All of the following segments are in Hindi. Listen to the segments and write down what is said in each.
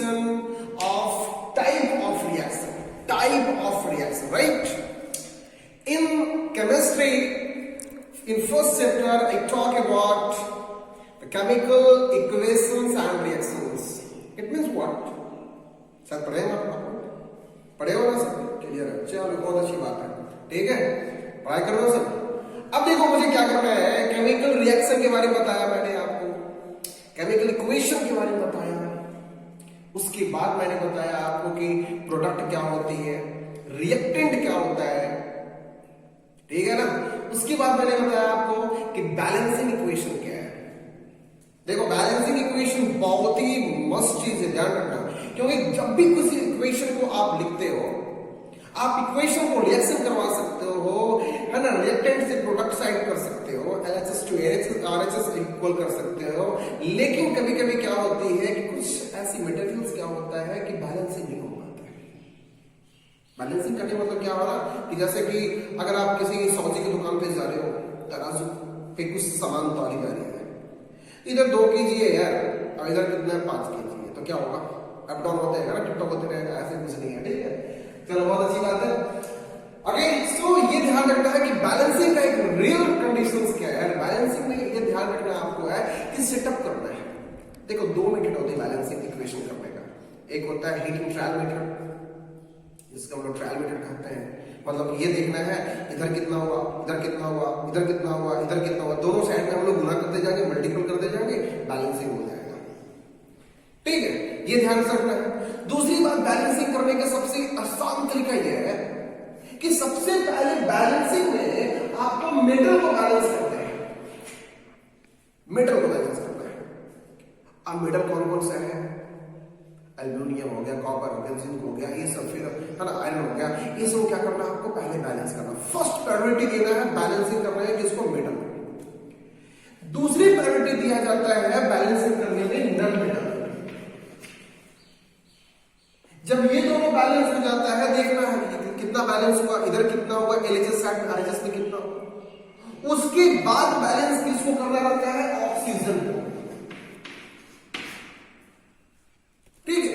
definition of type of reaction, right? In chemistry, in first chapter I talk about the chemical equations and reactions. It means what? Sir पढ़ेगा पढ़े हो ना सर? क्लियर है, चलो बहुत अच्छी बात है, ठीक है, पढ़ाई कर रहे हो सर। अब देखो मुझे क्या करना है, केमिकल रिएक्शन के बारे में बताया मैंने आपको, केमिकल इक्वेशन के बारे में बताया, उसके बाद मैंने बताया आपको कि प्रोडक्ट क्या होती है, रिएक्टेंट क्या होता है, ठीक है ना। उसके बाद मैंने बताया आपको कि बैलेंसिंग इक्वेशन क्या है। देखो बैलेंसिंग इक्वेशन बहुत ही मस्त चीज है, ध्यान रखना, क्योंकि जब भी किसी इक्वेशन को आप लिखते हो, आप इक्वेशन को रिएक्शन करवा सकते हो, है ना, रिएक्टेंट से प्रोडक्ट साइड कर सकते हो, LHS to RHS इक्वल कर सकते हो, लेकिन कभी कभी क्या होती है कि कुछ ऐसी मटेरियल्स क्या होता है कि बैलेंसिंग नहीं हो पाता है। बैलेंसिंग करने मतलब क्या हो रहा कि जैसे कि अगर आप किसी सब्जी की दुकान पे जा रहे हो, तराजू पे कुछ सामान तौली जा रही है, इधर 2 kg है यार, और इधर कितना है 5 kg है, तो क्या होगा, अप डाउन होते रहेगा ना, टिप-टॉप होते रहेगा, ऐसे कुछ नहीं है, ठीक है। चलो बहुत अच्छी बात है। अगेन सो ये ध्यान रखना है कि बैलेंसिंग का एक रियल कंडीशंस क्या है, बैलेंसिंग में ये ध्यान रखना आपको है कि सेटअप करना है। देखो 2 मेथड होते हैं बैलेंसिंग इक्वेशन करने का, एक होता है हीटिंग ट्रायल मेथड, जिसको हम लोग ट्रायल मेथड कहते हैं, मतलब ये देखना है इधर कितना हुआ, इधर कितना हुआ, इधर कितना हुआ, इधर कितना हुआ, दोनों साइड में हम लोग गुना करते जाएंगे, मल्टीपल करते जाएंगे, बैलेंसिंग हो जाएगा, ठीक है, ये ध्यान से रखना है। दूसरी बात, बैलेंसिंग करने का सबसे आसान तरीका यह है कि सबसे पहले बैलेंसिंग में आपको मेटल को बैलेंस करना है, मेटल को बैलेंस करना है। अब मेटल कौन कौन सा है, एल्यूमिनियम हो गया, कॉपर हो गया, जिंक हो गया, ये सब, फिर है ना आयरन हो गया, ये सब क्या करना है आपको पहले बैलेंस करना, फर्स्ट प्रायोरिटी देना है बैलेंसिंग करना है किसको, मेटल। दूसरी प्रायोरिटी दिया जाता है बैलेंसिंग करने में नॉन मेटल। जब ये दोनों बैलेंस हो जाता है, देखना है कि कितना बैलेंस हुआ, इधर कितना हुआ, LHS साइड में RHS में कितना हुआ, उसके बाद बैलेंस किसको करना रहता है, ऑक्सीजन को, ठीक है।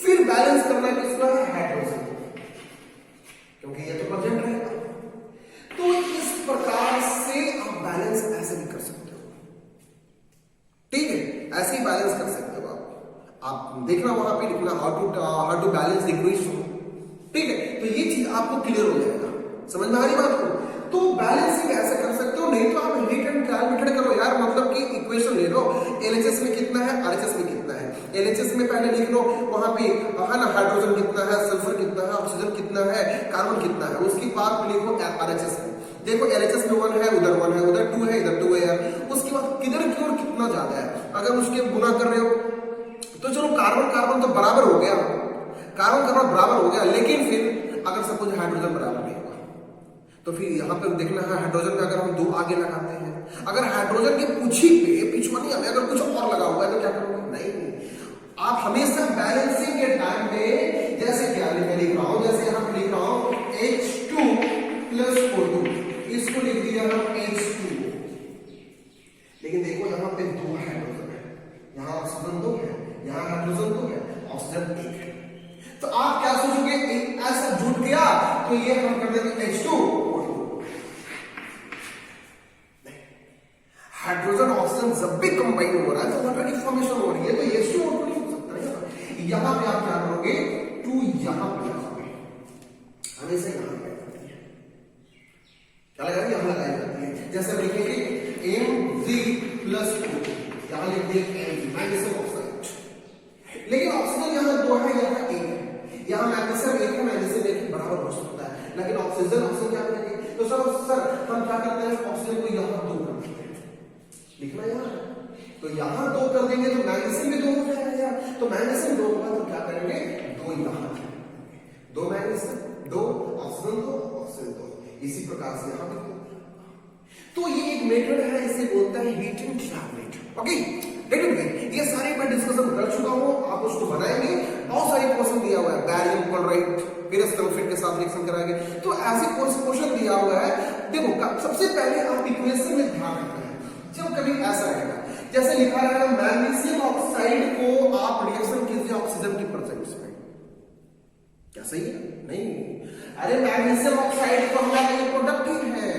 फिर बैलेंस करना किसका है, हाइड्रोजन, क्योंकि ये तो प्रेजेंट रहेगा। तो इस प्रकार से आप बैलेंस ऐसे भी कर सकते हो, ठीक है, ऐसे ही बैलेंस कर सकते हो आप देखना वहां पे लिखना how to balance the equation, ठीक है। तो ये चीज आपको क्लियर हो जाएगा, समझ में आ रही बात को। तो बैलेंसिंग ऐसे कर सकते हो, नहीं तो आप हीट एंड ट्रायल मेथड करो यार, मतलब कि इक्वेशन ले लो, LHS में कितना है, RHS में कितना है, LHS में पहले लिख लो, वहां पे है ना हाइड्रोजन कितना है, सल्फर कितना है, ऑक्सीजन कितना है, कार्बन कितना है, उसके बाद लिखो RHS में, देखो LHS में 1 है, उधर 1 है, उधर 2 है, इधर 2 है यार, उसके बाद किधर की ओर कितना ज्यादा है, अगर उसके गुना कर रहे हो तो चलो कार्बन कार्बन तो बराबर हो गया, कार्बन कार्बन बराबर हो गया, लेकिन फिर अगर सपोज हाइड्रोजन बराबर नहीं होगा, तो फिर यहां पर देखना है हाइड्रोजन का अगर हम 2 आगे लगाते हैं, अगर हाइड्रोजन के पूछी पे पिछवानी में अगर कुछ और लगा हुआ है तो क्या करोगे, नहीं, आप हमेशा बैलेंसिंग के टाइम पे जैसे क्या मैं लिख रहा हूं, जैसे यहां पर लिख रहा हूं H2 + O2, इसको लिख दिया हम H2, लेकिन देखो यहां पे 2 हाइड्रोजन है, यहां ऑक्सीजन 2 है, यहां हाइड्रोजन 2 है, ऑक्सीजन 1 है, तो आप क्या सोचोगे, ऐसा जुट गया तो ये हम कर देंगे H2O2। हाइड्रोजन ऑक्सीजन जब भी कंबाइन हो रहा है तो वाटर की फॉर्मेशन हो रही है, तो H2O2 नहीं हो सकता है। यहां पे आप क्या करोगे, 2 यहां पे लगाओगे, हमेशा यहां पे लगाती है, क्या लगाएंगे, यहां लगाई जाती है, जैसे लिखेंगे Mg+O2, यहां लिख दिए मैग्नीशियम ऑक्साइड, लेकिन ऑक्सीजन यहां 2 है, यहां 1 है, यहां मैग्नीशियम 1 है, मैग्नीशियम 1 बराबर हो सकता है, लेकिन ऑक्सीजन क्या करेंगे, तो सर हम क्या करते हैं, ऑक्सीजन को यहां 2 कर देते हैं, लिखना यहां, तो यहां 2 कर देंगे तो मैग्नीशियम भी 2 हो जाएगा यार, तो मैग्नीशियम 2 होगा तो क्या करेंगे, 2 यहां, 2 मैग्नीशियम 2, ऑक्सीजन 2, ऑक्सीजन 2, इसी प्रकार से यहां पे। तो ये एक मेथड है, इसे बोलते हैं हीटिंग ट्रायल मेथड, ओके। लेकिन ये सारे मैं डिस्कशन कर चुका हूं, आप उसको बनाएंगे, बहुत सारे क्वेश्चन दिया हुआ है, बैरियम क्लोराइड फिर सल्फेट के साथ रिएक्शन कराएंगे, तो ऐसे क्वेश्चन दिया हुआ है। देखो सबसे पहले आप इक्वेशन में ध्यान रखना है, जब कभी ऐसा रहेगा जैसे लिखा रहेगा मैग्नीशियम ऑक्साइड को आप रिएक्शन कीजिए ऑक्सीजन की क्या सही है? नहीं, अरे मैग्नीशियम ऑक्साइड तो हमारा ये प्रोडक्ट ही है।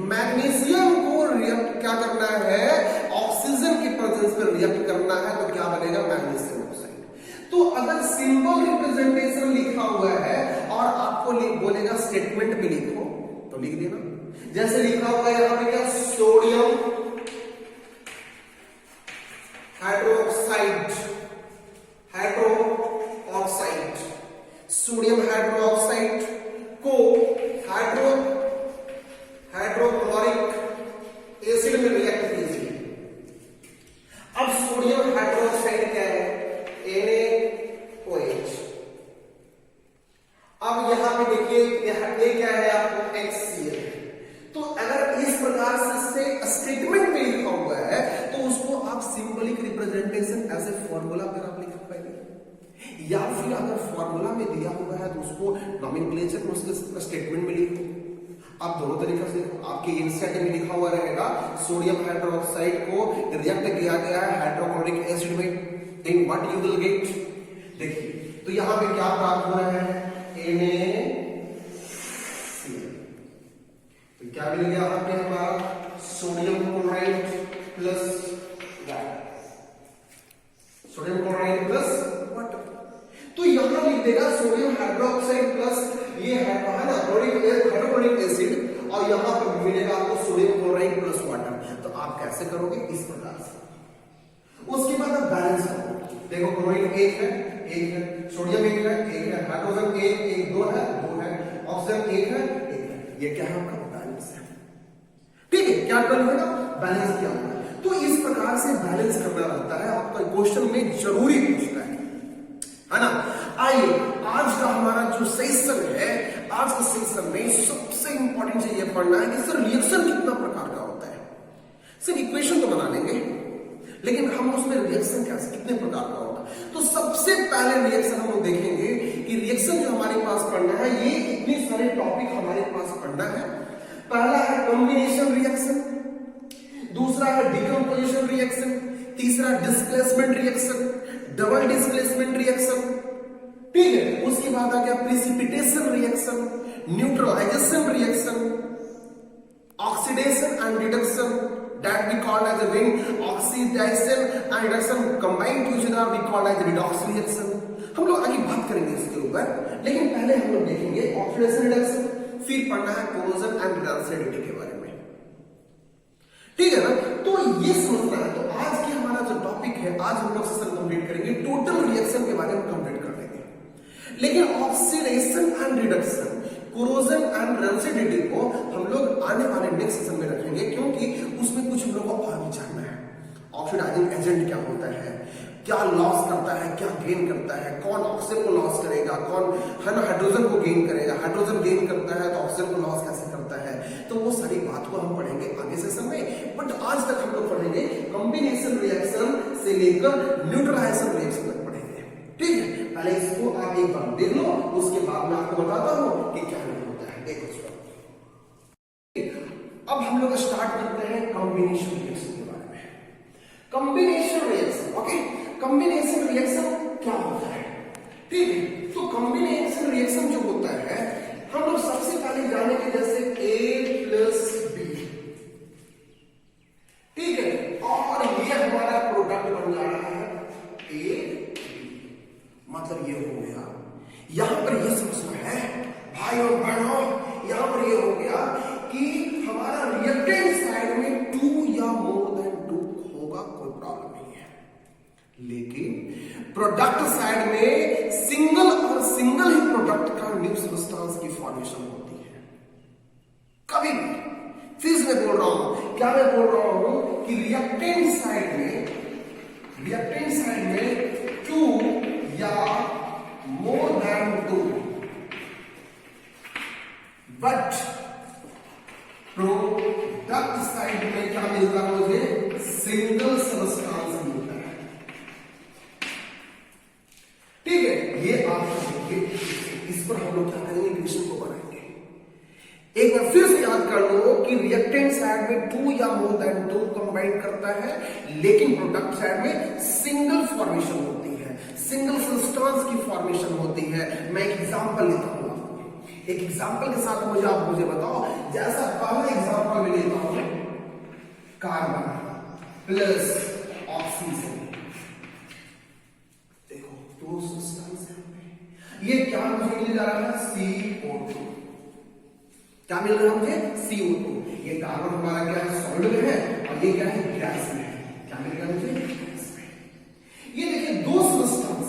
मैग्नीशियम को रिएक्ट क्या करना है, ऑक्सीजन की प्रेजेंस में रिएक्ट करना है, तो क्या बनेगा, मैग्नीशियम ऑक्साइड। तो अगर सिंबल रिप्रेजेंटेशन लिखा हुआ है और आपको बोलेगा स्टेटमेंट में लिखो, तो लिख देना। जैसे लिखा हुआ है यहां पे क्या, sodium hydroxide, hydroxide, sodium hydroxide को हाइड्रोक्लोरिक एसिड में रिएक्ट कीजिए। अब सोडियम हाइड्रोक्साइड क्या है, NaOH। अब यहां पे देखिए ये क्या है आपको, HCl। तो अगर इस प्रकार से स्टेटमेंट में लिखा हुआ है तो उसको आप symbolic representation as a formula पर आप लिख पाएंगे, या फिर अगर फॉर्मूला में दिया हुआ है तो उसको नॉमेनक्लेचर में उसके स्टेटमेंट में लिखो। आप दोनों तरीके से, आपके इंसर्ट में लिखा हुआ रहेगा सोडियम हाइड्रोक्साइड को रिएक्ट किया गया है हाइड्रोक्लोरिक एसिड में, then what you will get. देखिए तो यहां पे क्या प्राप्त हो रहा है, NaCl। तो क्या मिल गया आपने, हमारा sodium chloride plus sodium chloride plus water. तो यहां लिख देगा सोडियम हाइड्रोक्साइड प्लस ये है ना हाइड्रोक्लोरिक एसिड, और यहां पर मिलेगा आपको सोडियम क्लोराइड प्लस वाटर। तो आप कैसे करोगे, इस प्रकार से। उसके बाद आप बैलेंस करो, देखो क्लोरीन एक है, सोडियम एक है, हाइड्रोजन एक, दो है, ऑक्सीजन एक है। ये क्या है आपका, बैलेंस है। ठीक है, क्या कर लेगा, बैलेंस किया होगा। तो इस प्रकार से बैलेंस करना रहता है, आपका क्वेश्चन में जरूरी पूछता है ना। आइए आज का हमारा जो सेशन है, आज के सेशन में सबसे इंपॉर्टेंट चीज ये पढ़ना है कि सर रिएक्शन कितना प्रकार का होता है। सिर्फ इक्वेशन तो बना लेंगे, लेकिन हम उसमें रिएक्शन कैसे, कितने प्रकार का होता है। तो सबसे पहले रिएक्शन हम लोग देखेंगे कि रिएक्शन जो हमारे पास पढ़ना है, ये इतने सारे टॉपिक हमारे पास पढ़ना है। पहला है कॉम्बिनेशन रिएक्शन, दूसरा है डिकम्पोजिशन रिएक्शन, तीसरा displacement reaction, double displacement reaction. ठीक है, उसके बाद आ गया precipitation reaction, neutralisation reaction, oxidation and reduction, that we called as a ring oxidation and reduction combined together we called as redox reaction। हम लोग आगे बात करेंगे इसके ऊपर, लेकिन पहले हम लोग देखेंगे ऑक्सीडेशन रिडक्शन, फिर पढ़ना है कोरोजन एंड रिडक्टिविटी के बारे में। ठीक है ना, तो ये समझना है। तो आज की हमारा जो टॉपिक है, आज हम लोग सेशन कंप्लीट करेंगे, टोटल रिएक्शन के बारे में कंप्लीट कर लेंगे। लेकिन oxidation and reduction, corrosion and rancidity को हम लोग आने वाले नेक्स्ट सेशन में रखेंगे, क्योंकि उसमें कुछ हम लोग को और भी जानना है। ऑक्सीडाइजिंग एजेंट क्या होता है, क्या लॉस करता है, क्या गेन करता है, कौन ऑक्सीजन को लॉस करेगा, कौन है ना हाइड्रोजन को गेन करेगा, हाइड्रोजन गेन करता है तो ऑक्सीजन को लॉस कैसे करता है। तो वो सारी बात को हम पढ़ेंगे आगे सेशन में, बट आज तक हम लोग पढ़ेंगे कॉम्बिनेशन रिएक्शन से लेकर न्यूट्रलाइजेशन रिएक्शन तक पढ़ेंगे। ठीक है, पहले इसको आप एक बार देख लो, उसके बाद मैं आपको बताता हूं कि क्या होता है। देखो अब हम लोग स्टार्ट करते हैं कॉम्बिनेशन रिएक्शन के बारे में। Combination reaction, okay, combination reaction क्या होता है। ठीक है, तो कॉम्बिनेशन रिएक्शन जो होता है, हम लोग सबसे पहले जानेंगे जैसे A प्लस B। ठीक है, और ये हमारा प्रोडक्ट बन जा रहा है A, मतलब ये हो गया। यहां पर ये समझना है भाई और बहनों, यहां पर ये हो गया कि हमारा रिएक्टेंट साइड में 2 या मोर देन 2 होगा, कोई प्रॉब्लम नहीं है। लेकिन प्रोडक्ट साइड में सिंगल ही प्रोडक्ट का न्यू सब्सटेंस की फॉर्मेशन होती है कभी भी। फिर मैं बोल रहा हूं, क्या मैं बोल रहा हूं कि रिएक्टेंट साइड में 2 या more then 2, but product side में क्या मिलता है मुझे, सिंगल सब्सटेंस मिलता है। ठीक है, ये आप देखिए, इस पर हम लोग क्या करेंगे, इक्वेशन को बनाएंगे। एक बार फिर से याद कर लो कि रिएक्टेंट साइड में 2 या मोर देन 2 कंबाइन करता है, लेकिन प्रोडक्ट साइड में सिंगल फॉर्मेशन होती है, सिंगल सब्सटेंस की फॉर्मेशन होती है। मैं एक एग्जांपल लेता हूं आपको, एक एग्जांपल के साथ मुझे बताओ। जैसा पहला एग्जांपल मैं लेता हूं, कार्बन प्लस ऑक्सीजन। देखो दो सब्सटेंस है, ये क्या मुझे मिल जा रहा है, CO2। क्या मिल रहा है मुझे, CO2। ये कार्बन हमारा क्या है, सॉलिड में है, और ये क्या है, गैस में है। क्या मिल रहा है मुझे, गैस में। ये देखिए दो सब्सटेंस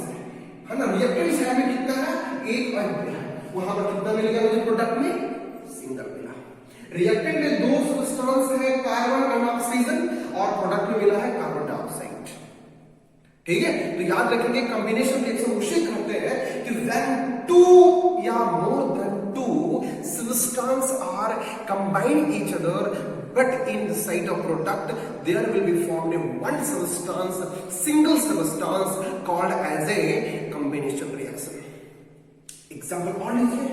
है ना। रिएक्टेंट साइड में कितना है, एक और दो है। वहां पर कितना मिल गया मुझे प्रोडक्ट में, सिंगल मिला। रिएक्टेंट में दो सब्सटेंस है, कार्बन और ऑक्सीजन, और प्रोडक्ट में मिला है कार्बन डाइऑक्साइड। ठीक है, तो याद रखेंगे कॉम्बिनेशन रिएक्शन उसे कहते हैं कि when two or more than two substances are combined each other, but in the site of product there will be formed a one substance, single substance called as a combination reaction. Example और लीजिए।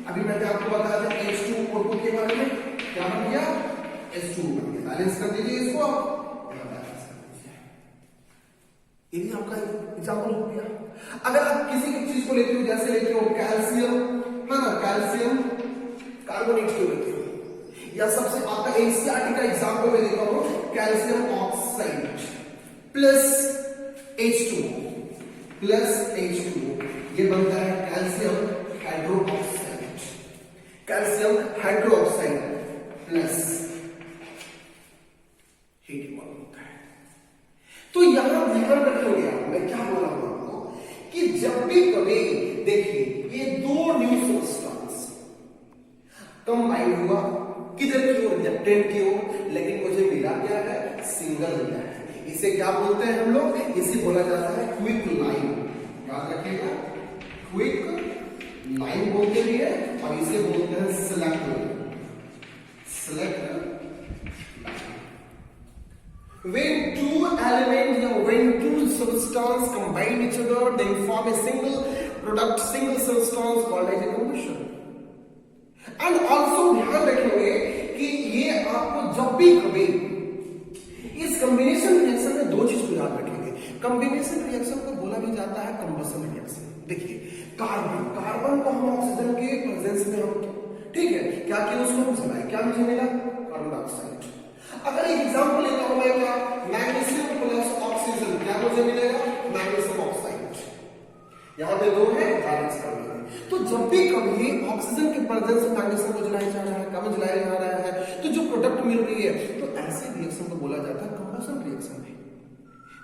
अभी मैंने आपको बताया था H2O2 के बारे में, क्या बन गया, H2 बन गया। बैलेंस कर दीजिए इसको, ये भी आपका एग्जाम्पल हो गया। अगर आप किसी की चीज को लेते हो, जैसे लेते हो कैल्शियम, है ना, कैल्शियम कार्बोनेट क्यों लेते हो, या सबसे आपका एनसीईआरटी का एग्जाम्पल में देता हूं, calcium oxide plus H2O plus H2O, ये बनता है calcium hydroxide. Calcium hydroxide plus heat evolve होता है। तो यहां ध्यान रखोगे आप, मैं क्या बोला हूं आपको, कि जब भी कभी देखिए ये दो न्यू सब्सटेंस कंबाइन हुआ, किधर की ओर, रिएक्टेंट की ओर, लेकिन मुझे मिला क्या है, सिंगल मिला है। इसे क्या बोलते हैं हम लोग, इसे बोला जाता है क्विक लाइन। याद रखिएगा, क्विक लाइन बोलते भी है, और इसे बोलते हैं select line. When two elements or when two substances combine each other, they form a single product, single substance called as a combustion. And also ध्यान रखेंगे कि ये आपको जब भी कभी इस कॉम्बिनेशन रिएक्शन में दो चीज को याद रखेंगे। कॉम्बिनेशन रिएक्शन को बोला भी जाता है कंबशन रिएक्शन। देखिए कार्बन को हम ऑक्सीजन के प्रेजेंस में हम, ठीक है, क्या किया, उसको हम जलाए, क्या मुझे मिला, कार्बन डाइऑक्साइड। अगर एक एग्जांपल लेता हूं मैं, क्या, मैग्नीशियम प्लस ऑक्सीजन, क्या मुझे मिलेगा, मैग्नीशियम ऑक्साइड। यहां पे दो है, बैलेंस कर लेंगे। तो जब भी कभी ऑक्सीजन के प्रेजेंस में मैग्नीशियम को जलाया जा रहा है, कम जलाया जा रहा है, तो जो प्रोडक्ट मिल रही है, तो ऐसे रिएक्शन को बोला जाता है कंबशन रिएक्शन।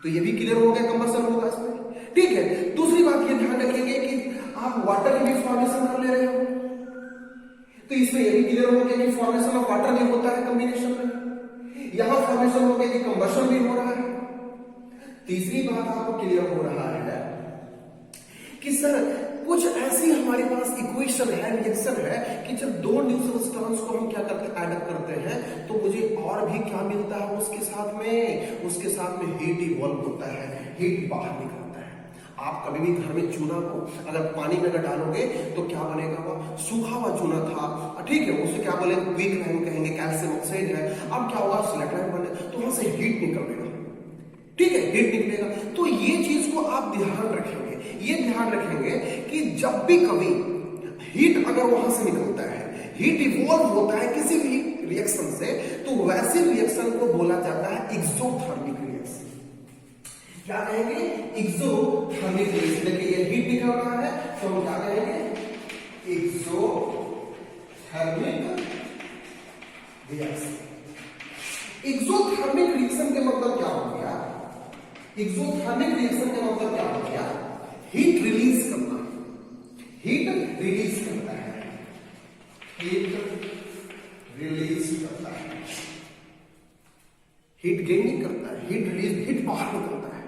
तो ये भी क्लियर हो गया, कंबशन होगा इसमें, ठीक है। दूसरी बात ये ध्यान रखेंगे कि आप वाटर की भी फॉर्मेशन कर ले रहे हो, तो इसमें ये भी क्लियर हो गया कि फॉर्मेशन ऑफ वाटर भी होता है कॉम्बिनेशन में। यहां फॉर्मेशन हो गया कि कंबशन भी हो रहा है। तीसरी बात आपको क्लियर हो रहा है कि सर कुछ ऐसी हमारे पास इक्वेशन है, रिएक्शन है, कि जब दो न्यू सब्सटेंस को हम क्या करते हैं, ऐड अप करते हैं, तो मुझे और भी क्या मिलता है उसके साथ में हीट इवॉल्व होता है, हीट बाहर निकलता है। आप कभी भी घर में चूना को अगर पानी में अगर डालोगे तो क्या बनेगा, वो सूखा हुआ चूना था, ठीक है, उसे क्या बोले, क्विक लाइन कहेंगे, कैल्शियम ऑक्साइड है। अब क्या होगा, सिलेक्ट लाइन बने, तो वहां से हीट निकलेगा, ठीक है, हीट निकलेगा। तो ये चीज को आप ध्यान रखेंगे, ये ध्यान रखेंगे कि जब भी कभी हीट अगर वहां से निकलता है, हीट इवॉल्व होता है किसी भी रिएक्शन से, तो वैसे रिएक्शन को बोला जाता है एक्सोथर्मिक रिएक्शन। क्या कहेंगे, एक्सोथर्मिक रिएक्शन। देखिए ये हीट निकल रहा है, तो हम क्या कहेंगे, एक्सोथर्मिक रिएक्शन। एक्सोथर्मिक रिएक्शन के मतलब क्या हो गया, एक्सोथर्मिक रिएक्शन का मतलब क्या हो गया, हीट रिलीज करना, हीट रिलीज करता है, हीट रिलीज करता है, हीट गेन नहीं करता है, हीट रिलीज, हीट बाहर निकलता है।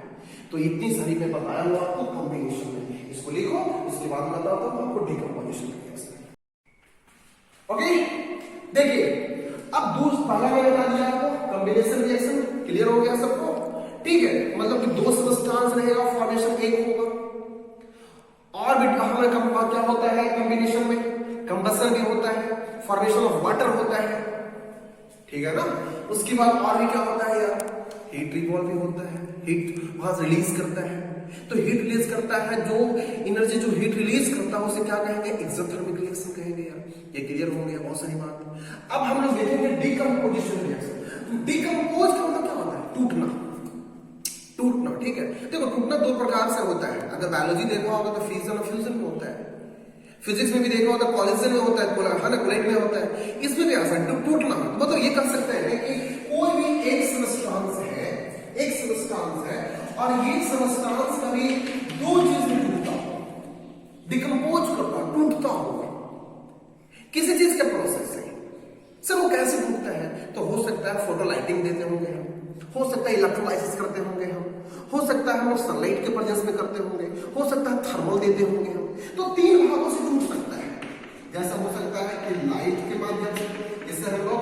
तो इतनी सारी मैं बताया हूं आपको कॉम्बिनेशन में, इसको लिखो, इसके बाद मैं बताता हूं आपको डिकम्पोजिशन रिएक्शन। ओके, देखिए अब पहला मैंने बता दिया आपको कॉम्बिनेशन रिएक्शन, क्लियर हो गया सबको, ठीक है, मतलब कि दो सब्सटेंस रहेगा, फॉर्मेशन एक होगा, और भी हमें क्या होता है कॉम्बिनेशन में, कंबशन भी होता है, फॉर्मेशन ऑफ वाटर होता है, ठीक है ना। उसके बाद और भी क्या होता है यार, हीट रिवॉल्व भी होता है, हीट वहां से रिलीज करता है। तो हीट रिलीज करता है जो इन एनर्जी जो हीट रिलीज करता है उसे क्या कहेंगे, एक्सोथर्मिक रिएक्शन कहेंगे यार। ये क्लियर हो गया, बहुत सारी बात। अब हम लोग देखेंगे डिकम्पोजिशन रिएक्शन। डिकम्पोज का मतलब क्या होता है, टूटना, टूटना, ठीक है। देखो टूटना दो प्रकार से होता है, अगर बायोलॉजी देखा होगा तो फ्यूजन और फ्यूजन में होता है, फिजिक्स में भी देखा होगा तो कॉलिजन में होता है, ना कोलाइड में होता है, इसमें भी ऐसा टूटना। मतलब ये कर सकते हैं कि कोई भी एक सबस्टेंस है, एक सबस्टेंस है और ये सबस्टेंस कभी दो चीज में टूटता हो, डिकम्पोज करता, टूटता होगा किसी चीज के प्रोसेस से। सर वो कैसे टूटता है, तो हो सकता है फोटो लाइटिंग देते होंगे हम, हो सकता है इलेक्ट्रोलाइसिस करते होंगे हम, हो सकता है हम सनलाइट के प्रेजेंस में करते होंगे, हो सकता है थर्मल देते होंगे हम। तो तीन भागों से टूट सकता है, जैसा हो सकता है कि लाइट के माध्यम से, जिससे हम लोग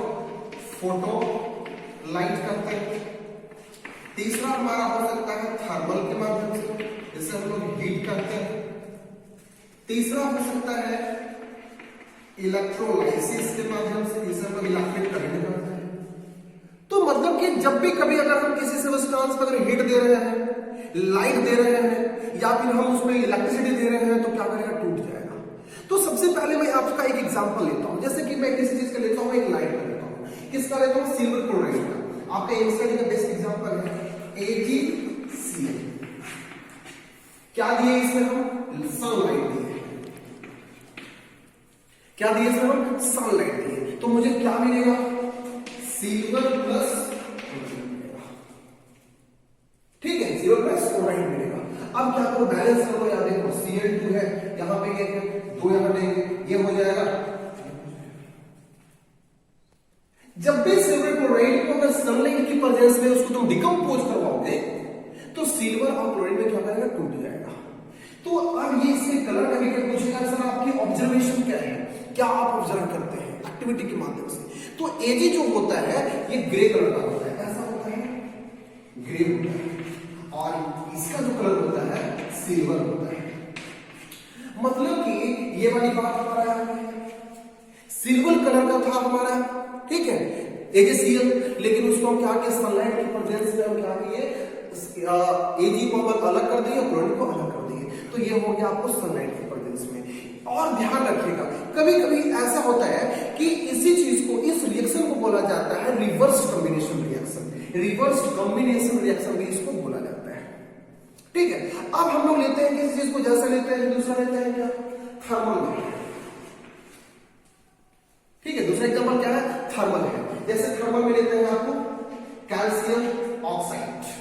फोटो लाइट करते हैं। तीसरा हमारा हो सकता है थर्मल के माध्यम से, जिससे हम लोग हीट करते हैं। तीसरा हो सकता है इलेक्ट्रोलाइसिस के माध्यम से, जिससे हम लोग इलेक्ट्रिक करंट करते हैं। तो मतलब कि जब भी कभी अगर हम किसी सबस्टेंस पर अगर हीट दे रहे हैं, लाइट दे रहे हैं या फिर हम उसमें इलेक्ट्रिसिटी दे रहे हैं तो क्या करेगा, टूट जाएगा। तो सबसे पहले मैं आपका एक एग्जांपल लेता हूं, जैसे कि मैं किसी चीज का लेता हूं, एक लाइट का लेता हूं, किसका लेता हूं, सिल्वर क्लोराइड का। आपका एमसीआईटी का बेस्ट एग्जांपल है AgCl। क्या दिए इसमें हम, सनलाइट दिए, क्या दिए इसमें हम, सनलाइट दिए। तो मुझे क्या मिलेगा, सिल्वर प्लस, ठीक है, सिल्वर प्लस क्लोराइड मिलेगा। अब क्या करो, बैलेंस करो, या देखो Cl2 है, यहां पे एक है, दो यहां देंगे, ये हो जाएगा। जब भी सिल्वर क्लोराइड को अगर सनलाइट की प्रेजेंस में उसको तुम डिकम्पोज करवाओगे तो सिल्वर और क्लोराइड में क्या करेगा, टूट जाएगा। तो अब ये इसके कलर का भी पूछेगा, सर आपकी ऑब्जर्वेशन क्या है, क्या आप ऑब्जर्व करते हैं एक्टिविटी के माध्यम से। तो Ag जो होता है ये ग्रे कलर का होता है, ऐसा होता है, ग्रे होता है, और इसका जो कलर होता है सिल्वर होता है। मतलब कि ये वाली बात हमारा सिल्वर कलर का था हमारा, ठीक है, AgCl, लेकिन उसको हम क्या किए, सनलाइट की प्रेजेंस में हम क्या किए, Ag को हम अलग कर दिए, क्लोरीन को अलग कर दिए। तो ये हो गया आपको सनलाइट की प्रेजेंस में। और ध्यान रखिएगा, कभी कभी ऐसा होता है कि इसी चीज को, इस रिएक्शन को बोला जाता है reverse combination reaction. Reverse combination reaction भी इसको बोला जाता है, ठीक है। अब हम लोग लेते हैं किसी चीज को, जैसे लेते हैं, दूसरा लेते हैं क्या, थर्मल, ठीक है। दूसरा एग्जांपल क्या है, थर्मल है। जैसे थर्मल में लेते हैं आपको कैल्शियम ऑक्साइड,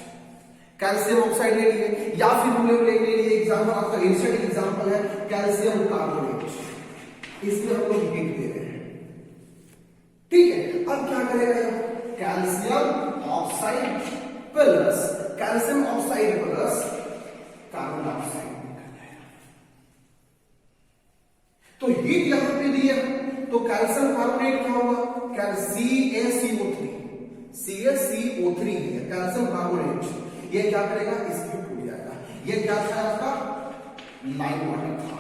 कैल्शियम ऑक्साइड ले लिए, या फिर हम लोग ले लिए एग्जांपल, आपका इंस्टेंट एग्जांपल है कैल्शियम कार्बोनेट, इसमें हम लोग हीट दे रहे हैं, ठीक है। अब क्या करेगा, calcium oxide plus calcium oxide plus carbon dioxide, तो हीट यहां पे दी है, तो कैल्शियम कार्बोनेट क्या होगा, CaCO3, CaCO3 है कैल्शियम कार्बोनेट, ये क्या करेगा, इसमें टूट जाएगा। ये क्या था आपका, लाइम वाटर था,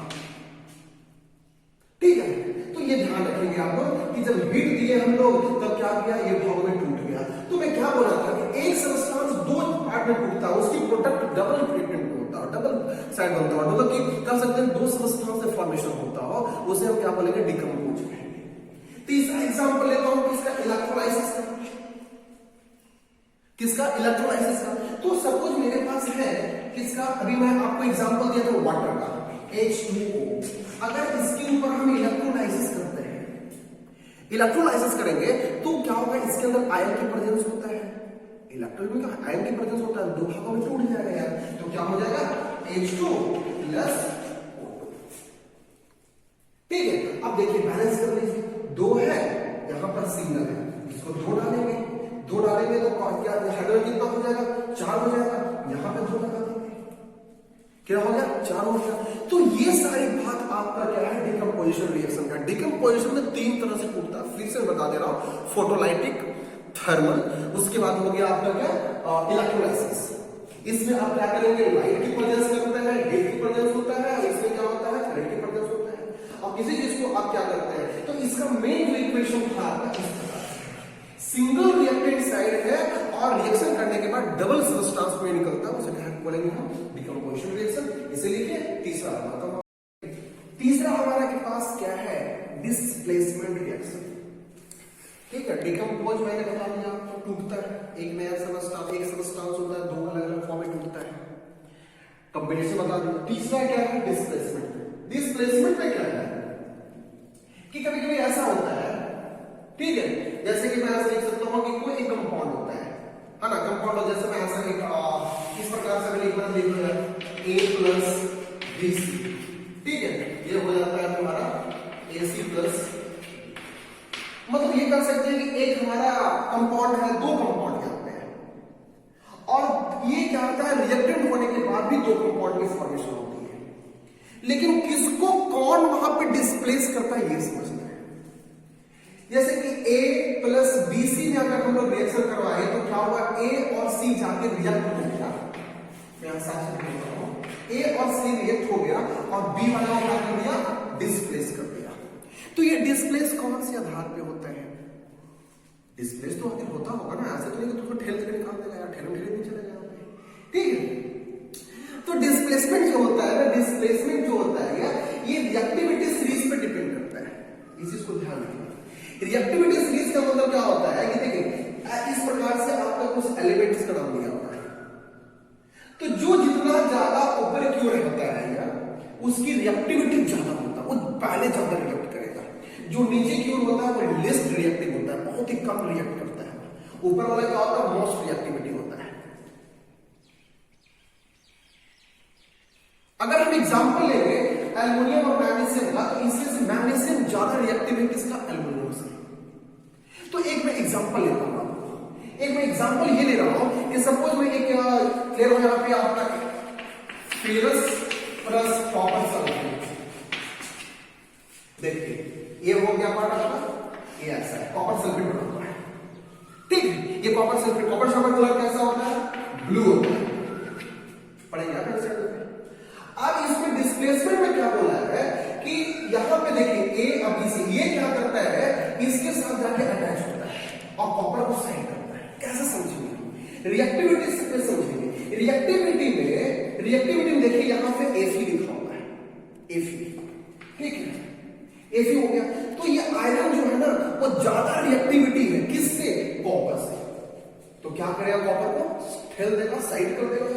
ठीक है। तो ये ध्यान रखेंगे आप लोग कि जब हीट दिए हम लोग तब क्या किया, ये भाग में टूट गया। तो मैं क्या बोला था कि एक सबस्टेंस दो पार्ट में टूटता है, उसकी प्रोडक्ट डबल फ्रेगमेंट होता है, डबल साइड बनता है, मतलब कि कह सकते हैं दो सबस्टेंस से फॉर्मेशन होता हो, उसे हम क्या बोलेंगे, डिकम्पोज कहेंगे। तीसरा एग्जांपल लेता हूं किसका, इलेक्ट्रोलाइसिस का, किसका, इलेक्ट्रोलाइसिस का। तो सपोज मेरे पास है किसका, अभी मैं आपको एग्जांपल दिया था वाटर का, H2O। अगर इसके ऊपर हम इलेक्ट्रोलाइसिस करते हैं, इलेक्ट्रोलाइसिस करेंगे तो क्या होगा, इसके अंदर आयन की प्रेजेंस होता है, इलेक्ट्रॉन में आयन की प्रेजेंस होता है, दो भागों में टूट जाएगा यार। तो क्या हो जाएगा, H2 प्लस O2, ठीक है। अब देखिए बैलेंस कर लीजिए, दो है यहां पर सिग्नल है, इसको दो डालेंगे, दो डालेंगे तो क्या हाइड्रोजन कितना हो जाएगा, 4 हो जाएगा, यहां पे 2 लगा देंगे, क्या हो गया, 4 हो गया। तो ये सारी बात आपका क्या है, डिकम्पोजिशन रिएक्शन का। डिकम्पोजिशन में 3 तरह से टूटता है, फिर से बता दे रहा हूं, फोटोलाइटिक, थर्मल, उसके बाद हो गया आपका क्या, इलेक्ट्रोलाइसिस। इसमें आप क्या करेंगे, लाइट की प्रेजेंस करते हैं, हीट की प्रेजेंस होता है, इसमें क्या होता है, करंट की प्रेजेंस होता है। और किसी चीज को आप क्या करते हैं, तो इसका मेन जो इक्वेशन था आपका, सिंगल रिएक्टेंट साइड है और रिएक्शन करने के बाद डबल सबस्टेंस में निकलता है, उसे कहते हैं बोलेंगे हम डिकम्पोजिशन रिएक्शन। इसे लिखिए तीसरा हमारा। तीसरा हमारा के पास क्या है, डिस्प्लेसमेंट रिएक्शन। ठीक है, डिकम्पोज मैंने बता दिया तो टूटता है, एक नया सबस्टेंस, एक सबस्टेंस होता है, दो अलग अलग फॉर्म में टूटता है। कंबिनेशन बता दिया। तीसरा क्या है, डिस्प्लेसमेंट। डिस्प्लेसमेंट में क्या है कि कभी कभी ऐसा होता है, ठीक है, जैसे कि मैं ऐसे लिख सकता हूं कि कोई एक कंपाउंड होता है ना, कंपाउंड जैसे मैं ऐसा इस प्रकार से मैं लिख दूंगा A प्लस BC, ठीक है, ये हो जाता है हमारा AC प्लस। मतलब ये कर सकते हैं कि एक हमारा कंपाउंड है, दो कंपाउंड यहाँ पे है, और ये क्या होता है, रिएक्टेंट होने के बाद भी दो कंपाउंड की फॉर्मेशन होती है, लेकिन किसको कौन वहां पे डिस्प्लेस करता है ये समझना है। जैसे कि A प्लस BC में अगर हम लोग रिएक्शन करवाए तो क्या हुआ, A और C जाके रिएक्ट हो गया। मैं साथ बोल रहा हूं, A और C रिएक्ट हो गया और B वाला क्या कर दिया, डिस्प्लेस कर दिया। तो ये डिस्प्लेस कौन से आधार पे होता है, डिस्प्लेस तो आखिर होता होगा ना, ऐसे तो नहीं कि तुमको ठेल के निकाल देगा यार, ठेल नहीं चलेगा, ठीक है। तो डिस्प्लेसमेंट जो होता है ना, डिस्प्लेसमेंट जो होता है यार, ये रिएक्टिविटी सीरीज पे डिपेंड करता है, इस चीज को ध्यान रखना। रिएक्टिविटी सीरीज का मतलब क्या होता है कि देखिए इस प्रकार से आपका कुछ एलिमेंट्स का नाम दिया हुआ है, तो जो जितना ज्यादा ऊपर की ओर होता है यार, उसकी रिएक्टिविटी ज्यादा होता है, वो पहले ज्यादा रिएक्ट करेगा। जो नीचे की ओर होता है वो लेस्ट रिएक्टिव होता है, बहुत ही कम रिएक्ट करता है। ऊपर वाला क्या होता है, मोस्ट रिएक्टिविटी होता है। अगर हम एग्जांपल लेंगे एल्युमिनियम और मैग्नीशियम का, तो इससे मैग्नीशियम ज्यादा रिएक्टिव है किसका, एल्युमिनियम से। तो एक मैं एग्जांपल लेता हूं, एक मैं एग्जांपल ये ले रहा हूं कि सपोज मैं एक ले रहा हूं यहां पे आपका फेरस प्लस कॉपर सल्फेट। देखिए ये हो गया पार्ट आपका, ये ऐसा है, कॉपर सल्फेट बना हुआ है, ठीक है। ये copper sulphate, copper sulphate colour कैसा होता है, ब्लू होता है, पढ़ेंगे आप इस साइड पे। अब इसमें डिस्प्लेसमेंट में क्या बोला है कि यहां पे देखिए A और BC, ये क्या करता है, इसके साथ जाके अटैच होता है और कॉपर को साइड करता है। कैसे समझेंगे, रिएक्टिविटी से समझेंगे। रिएक्टिविटी में देखिए यहां पे Fe लिखा हुआ है, Fe, ठीक है, Fe हो गया। तो ये आयरन जो है ना, वो ज्यादा रिएक्टिविटी है किससे, कॉपर से। तो क्या करेगा, कॉपर को ठेल देगा, साइड कर देगा।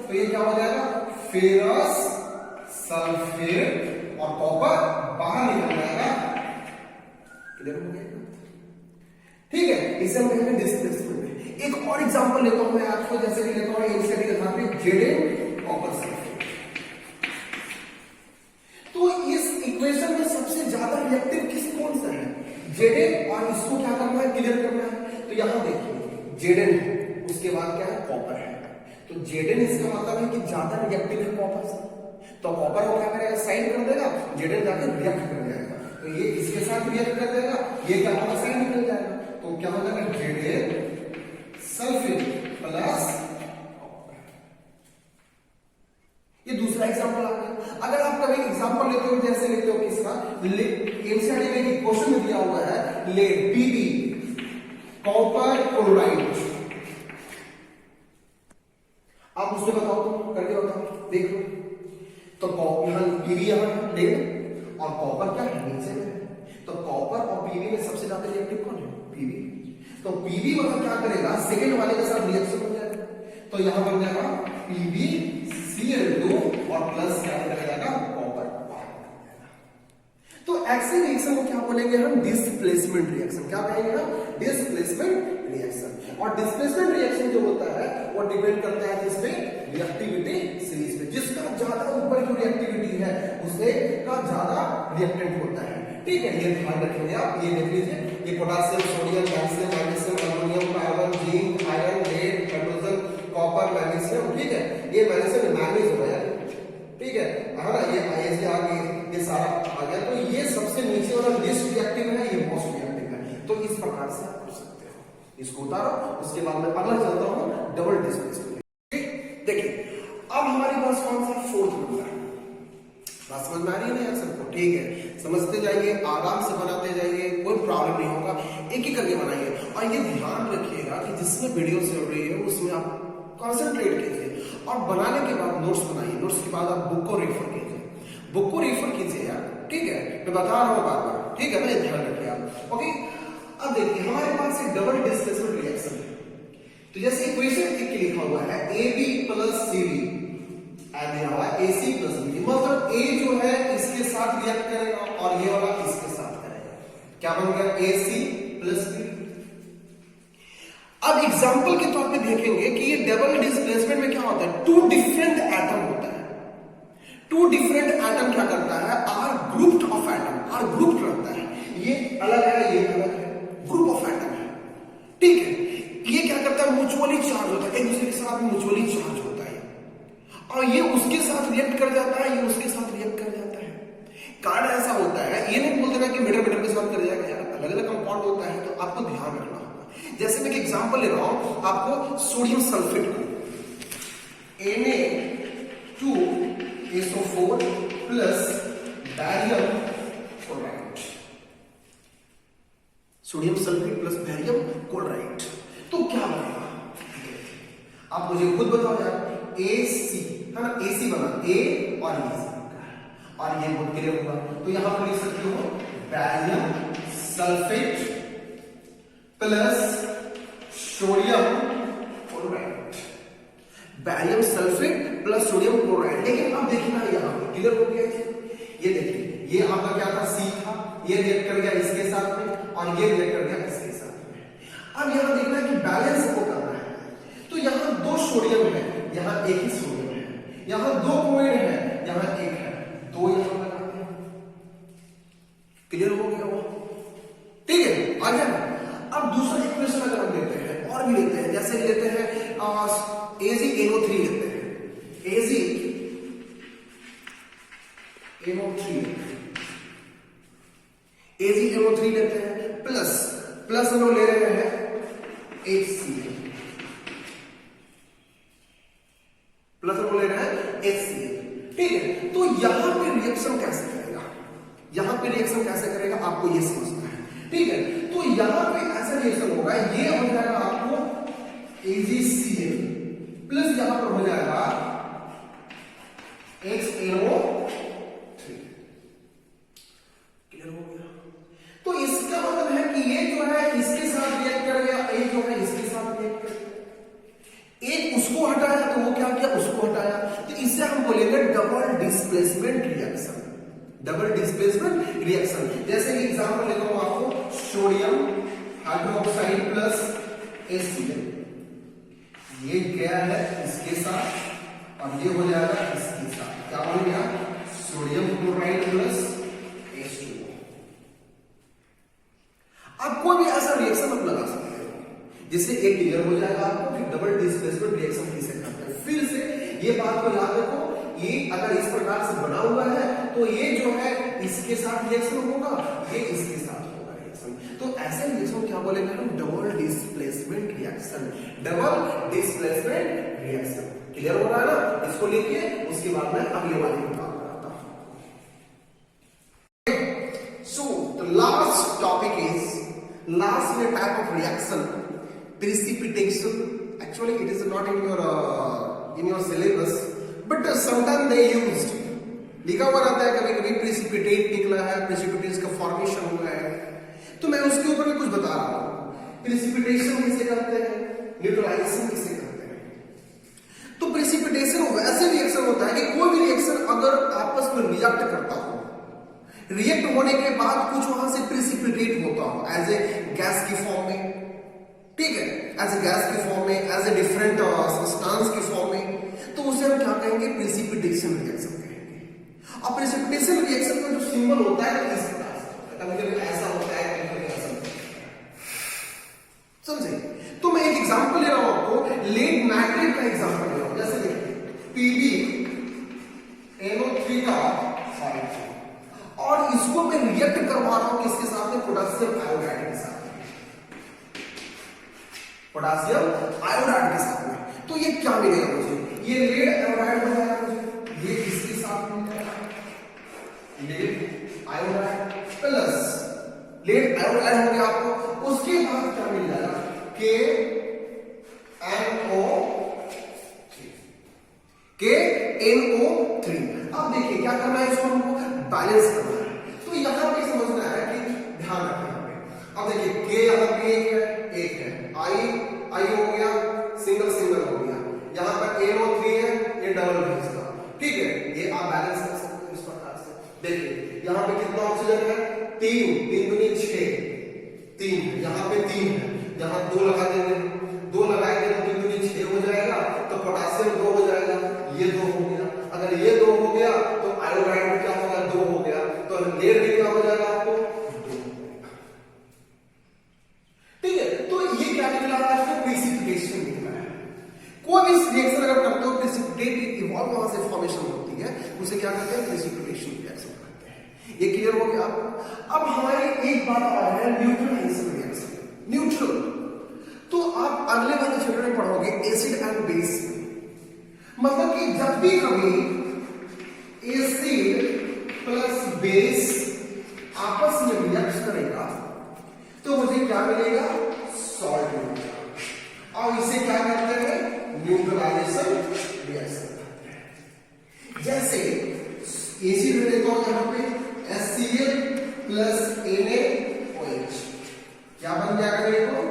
तो ये क्या हो जाएगा, फेरस सल्फेट, और कॉपर बाहर निकल जाएगा, क्लियर हो गया, ठीक है। इसे हम कहेंगे डिस्प्लेसमेंट। एक और एग्जांपल लेता हूं मैं आपको, जैसे कि लेता हूं एनसीईआरटी के आधार पे Zn कॉपर सल्फेट। तो इस इक्वेशन में सबसे ज्यादा रिएक्टिव किस कौन सा है, Zn, और इसको क्या करना है, क्लियर करना है। तो यहां देखिए Zn है, उसके बाद क्या है, कॉपर है। तो Zn इसका मतलब है कि ज्यादा रिएक्टिव है कॉपर से, तो कॉपर को क्या करेगा, साइड कर देगा, Zn जाकर रिएक्ट कर जाएगा। तो ये इसके साथ रिएक्ट कर देगा, ये क्या होगा, साइड निकल जाएगा। तो क्या हो जाएगा, Zn सल्फेट प्लस कॉपर। ये दूसरा एग्जांपल आ गया। अगर आप कभी एग्जांपल लेते हो, जैसे लेते हो किसका, एनसीईआरटी में क्वेश्चन में दिया हुआ है, लेड Pb कॉपर क्लोराइड, आप उससे बताओ, तो करके बताओ, देखो। तो यहां Pb यहां लेड और कॉपर क्या है, नीचे में। तो कॉपर और Pb में सबसे ज्यादा रिएक्टिव कौन है, Pb। तो Pb मतलब क्या करेगा, सेकेंड वाले के साथ रिएक्शन हो जाएगा। तो यहां बन जाएगा PbCl2 और प्लस क्या कर जाएगा, कॉपर। तो ऐसे रिएक्शन को क्या बोलेंगे हम, डिस्प्लेसमेंट रिएक्शन। क्या कहेंगे हम, डिस्प्लेसमेंट रिएक्शन। और डिस्प्लेसमेंट रिएक्शन जो होता है वो डिपेंड करता है किस पे, रिएक्टिविटी सीरीज पे। जिसका ज्यादा ऊपर की रिएक्टिविटी है उससे का ज्यादा रिएक्टेंट होता है, ठीक है। ये ध्यान रखेंगे आप, ये देख लीजिए, ये potassium, sodium, calcium, magnesium, aluminium, carbon, zinc, iron, lead, hydrogen, copper, magnesium, ठीक है। ये मैग्नीशियम मैग्नीज हो गया, ठीक है ना, ये ऐसे आ गए, ये सारा आ गया। तो ये सबसे नीचे वाला लिस्ट रिएक्टिव है, ये मोस्ट रिएक्टिव है। तो इस प्रकार से आप कर सकते हो, इसको उतारो, उसके बाद मैं अगला चलता हूं, डबल डिस्प्लेसमेंट। देखिए अब हमारे पास कौन सा, फोर्थ नंबर है। बात समझ में आ रही है ना यार सबको, ठीक है। समझते जाइए, आराम से बनाते जाइए, कोई प्रॉब्लम नहीं होगा, एक एक करके बनाइए। और ये ध्यान रखिएगा कि जिसमें वीडियो चल रही है उसमें आप कॉन्सेंट्रेट कीजिए और बनाने के बाद नोट्स बनाइए, नोट्स के बाद आप बुक को रेफर कीजिए, बुक को रेफर कीजिए यार, ठीक है, मैं बता रहा हूँ बार बार, ठीक है ना, ध्यान रखिए आप। ओके, अब देखिए हमारे पास एक डबल डिस्प्लेसमेंट रिएक्शन है, तो जैसे इक्वेशन एक लिखा हुआ है AB प्लस CB, दिया हुआ है AC प्लस BD, मतलब A जो है इसके साथ रिएक्ट करेगा और ये वाला इसके साथ करेगा, क्या बन गया AC प्लस BD। अब एग्जांपल के तौर पे देखेंगे कि ये डबल डिस्प्लेसमेंट में क्या होता है, टू डिफरेंट एटम होता है, टू डिफरेंट एटम क्या करता है, are grouped of atom, are grouped रहता है, ये अलग है ये अलग है, ग्रुप ऑफ एटम है, ठीक है, ये क्या करता है, म्यूचुअली चार्ज होता है, एक दूसरे के साथ म्यूचुअली चार्ज होता है, और ये उसके साथ रिएक्ट कर जाता है, ये उसके साथ रिएक्ट कर जाता है। कार्ड ऐसा होता है, ये नहीं बोल देना कि मीटर मीटर के साथ कर जाएगा यार, अलग अलग कंपाउंड होता है, तो आपको ध्यान रखना होगा। जैसे मैं एक एग्जांपल ले रहा हूं आपको, सोडियम सल्फेट को Na2SO4 plus barium chloride, sodium sulphate plus barium chloride, तो क्या बनेगा आप मुझे खुद बताओ यार, AC है ना, AC बना A और ये और ये बहुत क्लियर होगा, तो यहां पर लिख सकते हो barium sulphate plus sodium chloride, barium sulphate plus sodium chloride. लेकिन अब देखिए ना यहाँ पे क्लियर हो गया, ये देखिए ये आपका क्या था, C था, ये रिएक्ट कर गया इसके साथ में और ये रिएक्ट कर गया इसके साथ में। अब यहाँ देखना है कि बैलेंस को करना है, तो यहाँ दो सोडियम है, यहाँ एक ही सोडियम है, यहाँ दो क्लोरीन है, यहाँ एक है, दो यहाँ लगाते हैं, क्लियर हो गया वो, ठीक है, आ गया ना। अब दूसरा इक्वेशन अगर हम लेते हैं और भी लेते हैं, जैसे लेते हैं AgNO3 लेते हैं, AgNO3 लेते हैं, प्लस हम लोग ले रहे हैं HCl, प्लस हम लोग ले रहे हैं HCl, ठीक है। तो यहां पे रिएक्शन कैसे करेगा, यहां पे रिएक्शन कैसे करेगा आपको ये समझना है, ठीक है। तो यहां पे ऐसा रिएक्शन होगा, ये हो जाएगा आपको AgCl प्लस यहां पर हो जाएगा XNO3, क्लियर हो गया। तो इसका मतलब है कि ये जो है इसके साथ रिएक्ट कर गया, एक जो है इसके साथ रिएक्ट कर गया, एक उसको हटाया तो वो क्या किया, उसको हटाया, तो इससे हम बोलेंगे double displacement reaction, double displacement reaction. जैसे कि एग्जांपल लेता हूं आपको, सोडियम हाइड्रोक्साइड प्लस HCl, ये गया है इसके साथ और ये हो जाएगा इसके साथ, क्या बन गया, सोडियम क्लोराइड प्लस H2O। आप कोई भी ऐसा रिएक्शन आप लगा सकते हो जिससे एक क्लियर हो जाएगा आपको कि डबल डिस्प्लेसमेंट रिएक्शन किसे कहते हैं। फिर से ये बात को याद रखो, ये अगर इस प्रकार से बना हुआ है तो ये जो है इसके साथ रिएक्शन होगा, ये इसके साथ होगा रिएक्शन, तो ऐसे रिएक्शन क्या बोलेंगे हम, double displacement reaction, double displacement reaction. Clear हो रहा है ना, इसको लिखिए, उसके बाद मैं अगले वाले में बात कराता हूं। So the last topic is, last में type of reaction, precipitation. Actually it is not in your syllabus, but sometimes they used, लिखा हुआ रहता है कभी कभी प्रेसिपिटेट निकला है, प्रेसिपिटेशन का फॉर्मेशन हुआ है, तो मैं उसके ऊपर भी कुछ बता रहा हूं। प्रेसिपिटेशन किसे कहते हैं, न्यूट्रलाइजेशन किसे कहते हैं। तो प्रेसिपिटेशन वैसे रिएक्शन होता है कि कोई भी रिएक्शन अगर आपस में रिएक्ट करता हो, रिएक्ट होने के बाद कुछ वहां से प्रेसिपिटेट होता हो, एज ए गैस की फॉर्म में, ठीक है, एज ए गैस की फॉर्म में, एज ए डिफरेंट सब्सटेंस की फॉर्म में, तो उसे हम क्या कहेंगे, प्रेसिपिटेशन रिएक्शन कहेंगे। और प्रेसिपिटेशन रिएक्शन का जो सिंबल होता है इस प्रकार से, कभी ऐसा होता है, कभी ऐसा होता है, समझे। तो मैं एक एग्जांपल ले रहा हूं आपको, लेड नाइट्रेट का एग्जांपल ले रहा हूं, जैसे देखिए PbNO3 का सॉल्यूशन, और इसको मैं रिएक्ट करवा रहा हूं किसके साथ में, पोटेशियम आयोडाइड के साथ, पोटेशियम आयोडाइड के साथ में। तो ये क्या मिलेगा मुझे, ये लेड आयोडाइड हो जाएगा मुझे, ये इसके साथ में lead iodide plus lead iodide हो गया आपको, उसके बाद क्या मिल जाएगा, KNO4 KNO3। अब देखिए क्या करना है, इसको हमको बैलेंस करना है। तो यहाँ पे समझना है कि ध्यान रखें यहाँ पे। अब देखिए K यहाँ पे एक है, I हो गया, सिंगल सिंगल हो गया, यहाँ पर NO3 है, ये डबल है इसका, ठीक है। ये आप बैलेंस कर सकते हो इस प्रकार से। देखिए यहाँ पे कितना ऑक्सीजन है, 3 दूनी 6, 3 है, यहाँ पे 3 है, यहाँ 2 लगा देंगे, 2 लगाएंगे तो 3 दूनी 6 हो जाएगा, तो पोटासियम 2 हो जाएगा, ये 2 हो गया। अगर ये 2 हो गया तो आयोडाइड में क्या होगा, 2 हो गया, तो लेड भी क्या हो जाएगा आपको, 2 हो जाएगा, ठीक है। तो ये क्या निकला है, प्रेसिपिटेशन निकला है। कोई भी रिएक्शन अगर करते हो प्रेसिपिटेट इवॉल्व वहां से फॉर्मेशन होती है, उसे क्या कहते हैं, प्रेसिपिटेशन रिएक्शन कहते हैं। ये क्लियर हो गया आपको। अब हमारी एक बात और है, न्यूट्रलाइजेशन रिएक्शन। न्यूट्रल तो आप अगले वाले चैप्टर में पढ़ोगे एसिड एंड बेस, मतलब कि जब भी कभी एसिड प्लस बेस आपस में रिएक्ट करेगा तो मुझे क्या मिलेगा, सॉल्ट मिलेगा, और इसे क्या कहते हैं, न्यूट्रलाइजेशन रिएक्शन कहते हैं। जैसे एसिड लेता हूं यहां पे HCl प्लस NaOH, क्या बन जाएगा देखो,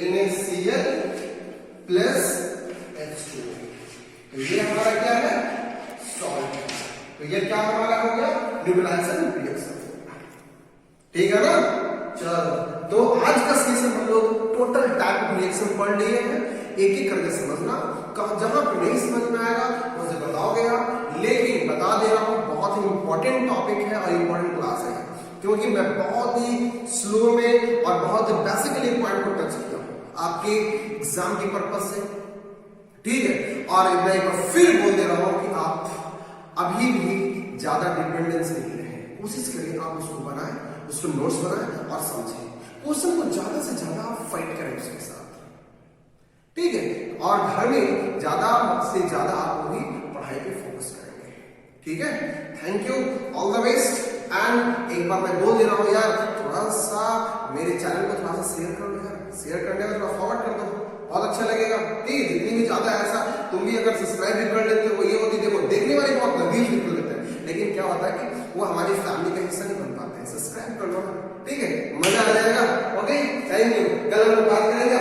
NaCl प्लस H2O, तो ये हमारा क्या है, सॉल्ट। तो ये क्या हमारा हो गया, न्यूट्रलाइजेशन रिएक्शन, ठीक है ना। चलो, तो आज का सेशन हम लोग टोटल टाइप ऑफ रिएक्शन पढ़ लिए हैं, एक एक करके समझना, जहां पे नहीं समझ में आएगा मुझे बताओगे आप, लेकिन बता दे रहा हूं बहुत ही इंपॉर्टेंट टॉपिक है और इंपॉर्टेंट क्लास है, क्योंकि मैं बहुत ही स्लो में और बहुत ही बेसिकली पॉइंट को टच किया हूं आपके एग्जाम की पर्पज से, ठीक है। और मैं एक बार फिर बोल दे रहा हूं कि आप अभी भी ज्यादा डिपेंडेंस नहीं रहे, कोशिश करिए आप उसको बनाएं, उसको नोट्स बनाएं और समझें, क्वेश्चन को ज्यादा से ज्यादा आप फाइट करें उसके साथ, ठीक है। और घर में ज्यादा से ज्यादा आप वही पढ़ाई पे फोकस करेंगे, ठीक है। Thank you, all the best. And एक बार मैं बोल दे रहा हूं यार, थोड़ा सा मेरे चैनल को थोड़ा सा शेयर कर दो यार, शेयर करने में थोड़ा फॉरवर्ड कर दो, बहुत अच्छा लगेगा, ठीक है। जितनी भी ज्यादा ऐसा तुम भी अगर सब्सक्राइब भी कर लेते हो, ये होती देखो देखने वाले बहुत नबील निकल लेते हैं, लेकिन क्या होता है कि वो हमारी फैमिली का हिस्सा नहीं बन पाते हैं। सब्सक्राइब कर लो, ठीक है, मजा आ जाएगा। Okay, thank you. कल हम बात करेंगे